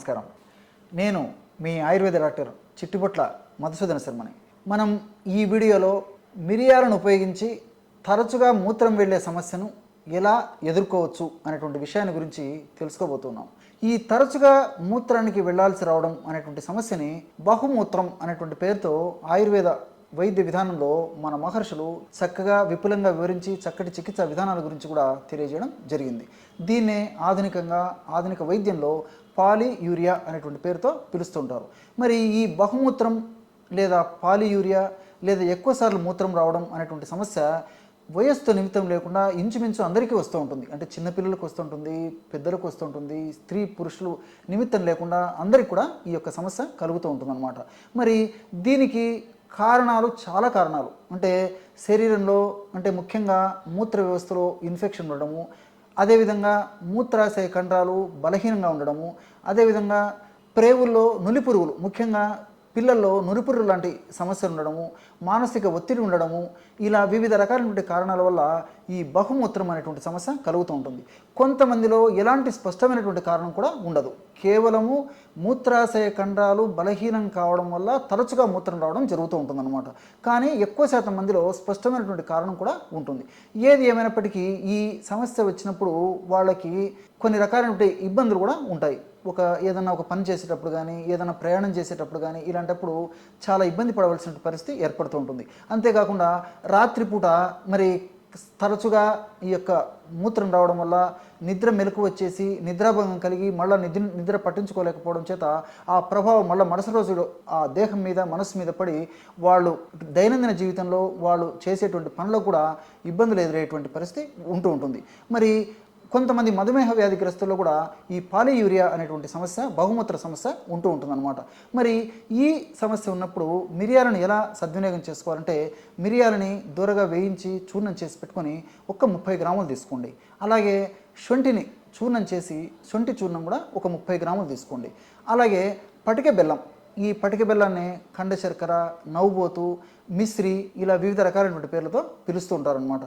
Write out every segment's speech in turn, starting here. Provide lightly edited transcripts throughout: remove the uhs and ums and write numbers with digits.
నమస్కారం. నేను మీ ఆయుర్వేద డాక్టర్ చిట్టిబొట్ల మధుసూదన శర్మని. మనం ఈ వీడియోలో మిరియాలను ఉపయోగించి తరచుగా మూత్రం వెళ్ళే సమస్యను ఎలా ఎదుర్కోవచ్చు అనేటువంటి విషయాన్ని గురించి తెలుసుకోబోతున్నాం. ఈ తరచుగా మూత్రానికి వెళ్ళాల్సి రావడం అనేటువంటి సమస్యని బహుమూత్రం అనేటువంటి పేరుతో ఆయుర్వేద వైద్య విధానంలో మన మహర్షులు చక్కగా విపులంగా వివరించి చక్కటి చికిత్సా విధానాల గురించి కూడా తెలియజేయడం జరిగింది. దీన్నే ఆధునిక వైద్యంలో పాలియూరియా అనేటువంటి పేరుతో పిలుస్తుంటారు. మరి ఈ బహుమూత్రం లేదా పాలియూరియా లేదా ఎక్కువసార్లు మూత్రం రావడం అనేటువంటి సమస్య వయస్సుతో నిమిత్తం లేకుండా ఇంచుమించు అందరికీ వస్తూ ఉంటుంది. అంటే చిన్నపిల్లలకు వస్తుంటుంది, పెద్దలకు వస్తుంటుంది, స్త్రీ పురుషులు నిమిత్తం లేకుండా అందరికీ కూడా ఈ యొక్క సమస్య కలుగుతూ ఉంటుందన్నమాట. మరి దీనికి చాలా కారణాలు అంటే శరీరంలో అంటే ముఖ్యంగా మూత్ర వ్యవస్థలో ఇన్ఫెక్షన్ ఉండడము, అదేవిధంగా మూత్రాశయ కండరాలు బలహీనంగా ఉండడము, అదేవిధంగా ప్రేవుల్లో నులిపురుగులు ముఖ్యంగా పిల్లల్లో నులిపురుగులు లాంటి సమస్యలు ఉండడము, మానసిక ఒత్తిడి ఉండడము, ఇలా వివిధ రకాలైనటువంటి కారణాల వల్ల ఈ బహుమూత్రం అనేటువంటి సమస్య కలుగుతూ ఉంటుంది. కొంతమందిలో ఎలాంటి స్పష్టమైనటువంటి కారణం కూడా ఉండదు. కేవలము మూత్రాశయ కండరాలు బలహీనం కావడం వల్ల తరచుగా మూత్రం రావడం జరుగుతూ ఉంటుందన్నమాట. కానీ ఎక్కువ శాతం మందిలో స్పష్టమైనటువంటి కారణం కూడా ఉంటుంది. ఏది ఏమైనప్పటికీ ఈ సమస్య వచ్చినప్పుడు వాళ్ళకి కొన్ని రకాలైనటువంటి ఇబ్బందులు కూడా ఉంటాయి. ఏదైనా ఒక పని చేసేటప్పుడు కానీ, ఏదైనా ప్రయాణం చేసేటప్పుడు కానీ ఇలాంటప్పుడు చాలా ఇబ్బంది పడవలసిన పరిస్థితి ఏర్పడుతూ ఉంటుంది. అంతేకాకుండా రాత్రిపూట మరి తరచుగా ఈ యొక్క మూత్రం రావడం వల్ల మెలకు వచ్చేసి నిద్రాభంగం కలిగి మళ్ళీ నిద్ర పట్టించుకోలేకపోవడం చేత ఆ ప్రభావం మళ్ళీ మరుసటి రోజు ఆ దేహం మీద మనసు మీద పడి వాళ్ళు దైనందిన జీవితంలో వాళ్ళు చేసేటువంటి పనులకు కూడా ఇబ్బందులు ఎదురయ్యేటువంటి పరిస్థితి ఉంటూ ఉంటుంది. మరి కొంతమంది మధుమేహ వ్యాధిగ్రస్తుల్లో కూడా ఈ పాలియూరియా అనేటువంటి సమస్య, బహుమూత్ర సమస్య ఉంటూ ఉంటుందన్నమాట. మరి ఈ సమస్య ఉన్నప్పుడు మిరియాలను ఎలా సద్వినియోగం చేసుకోవాలంటే మిరియాలని దూరగా వేయించి చూర్ణం చేసి పెట్టుకొని 30 గ్రాములు తీసుకోండి. అలాగే శొంఠిని చూర్ణం చేసి శొంఠి చూర్ణం కూడా 30 గ్రాములు తీసుకోండి. అలాగే పటిక బెల్లం, ఈ పటిక బెల్లాన్ని ఖండ శర్కర, నవ్వుబోతు, మిశ్రి ఇలా వివిధ రకాలైనటువంటి పేర్లతో పిలుస్తూ ఉంటారనమాట.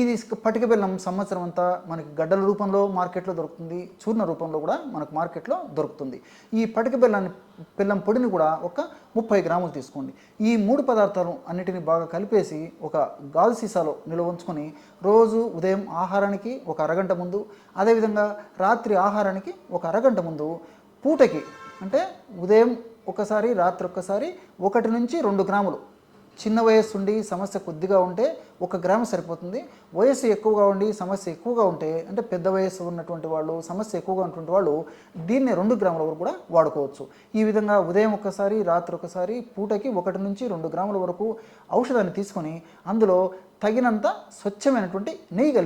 ఇది పటిక బెల్లం సంవత్సరం అంతా మనకి గడ్డల రూపంలో మార్కెట్లో దొరుకుతుంది, చూర్ణ రూపంలో కూడా మనకు మార్కెట్లో దొరుకుతుంది. ఈ పటిక బెల్లం పొడిని కూడా 30 గ్రాములు తీసుకోండి. ఈ 3 పదార్థాలు అన్నిటిని బాగా కలిపేసి ఒక గాజు సీసాలో నిల్వ ఉంచుకొని రోజు ఉదయం ఆహారానికి ఒక అరగంట ముందు, అదేవిధంగా రాత్రి ఆహారానికి ఒక అరగంట ముందు, పూటకి అంటే ఉదయం ఒకసారి రాత్రి ఒక్కసారి 1 నుంచి 2 గ్రాములు, చిన్న వయస్సు ఉండి సమస్య కొద్దిగా ఉంటే 1 గ్రాము సరిపోతుంది. వయస్సు ఎక్కువగా ఉండి సమస్య ఎక్కువగా ఉంటే అంటే పెద్ద వయస్సు ఉన్నటువంటి వాళ్ళు, సమస్య ఎక్కువగా ఉన్నటువంటి వాళ్ళు దీన్ని 2 గ్రాముల వరకు కూడా వాడుకోవచ్చు. ఈ విధంగా ఉదయం ఒకసారి రాత్రి ఒకసారి పూటకి 1 నుంచి 2 గ్రాముల వరకు ఔషధాన్ని తీసుకొని అందులో తగినంత స్వచ్ఛమైనటువంటి నెయ్యి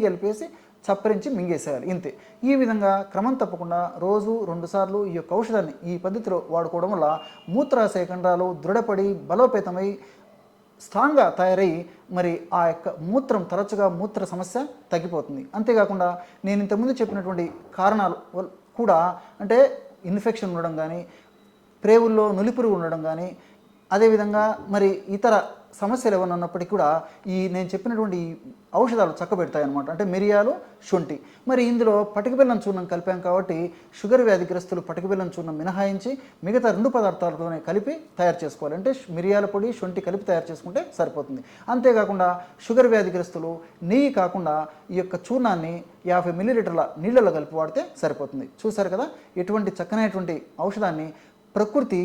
కలిపేసి చప్పరించి మింగేసేయాలి, ఇంతే. ఈ విధంగా క్రమం తప్పకుండా రోజు 2 సార్లు ఈ యొక్క ఔషధాన్ని ఈ పద్ధతిలో వాడుకోవడం వల్ల మూత్రాశయ కండరాలు దృఢపడి బలోపేతమై స్ట్రాంగ్గా తయారై మరి ఆ యొక్క తరచుగా మూత్ర సమస్య తగ్గిపోతుంది. అంతేకాకుండా నేను ఇంతకుముందు చెప్పినటువంటి కారణాలు కూడా అంటే ఇన్ఫెక్షన్ ఉండడం కానీ, ప్రేవుల్లో నులిపురుగు ఉండడం కానీ, అదేవిధంగా మరి ఇతర సమస్యలు ఏమైనా ఉన్నప్పటికీ కూడా నేను చెప్పినటువంటి ఔషధాలు చక్కబెడతాయన్నమాట. అంటే మిరియాలు, శొంఠి. మరి ఇందులో పటిక బెల్లం చూర్ణం కలిపాం కాబట్టి షుగర్ వ్యాధిగ్రస్తులు పటిక బెల్లం చూర్ణం మినహాయించి మిగతా 2 పదార్థాలతోనే కలిపి తయారు చేసుకోవాలి. అంటే మిరియాల పొడి, శొంఠి కలిపి తయారు చేసుకుంటే సరిపోతుంది. అంతేకాకుండా షుగర్ వ్యాధిగ్రస్తులు నెయ్యి కాకుండా ఈ యొక్క చూర్ణాన్ని 50 మిల్లీలీటర్ల నీళ్ళలో కలిపి వాడితే సరిపోతుంది. చూసారు కదా, ఎటువంటి చక్కనైనటువంటి ఔషధాన్ని ప్రకృతి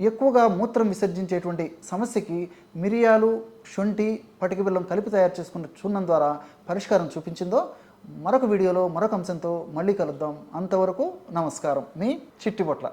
ఎక్కువగా మూత్రం విసర్జించేటువంటి సమస్యకి మిరియాలు, శొంఠి, పటిక బెల్లం కలిపి తయారు చేసుకున్న చూర్ణం ద్వారా పరిష్కారం చూపించిందో. మరొక వీడియోలో మరొక అంశంతో మళ్ళీ కలుద్దాం. అంతవరకు నమస్కారం. మీ చిట్టిబొట్ల.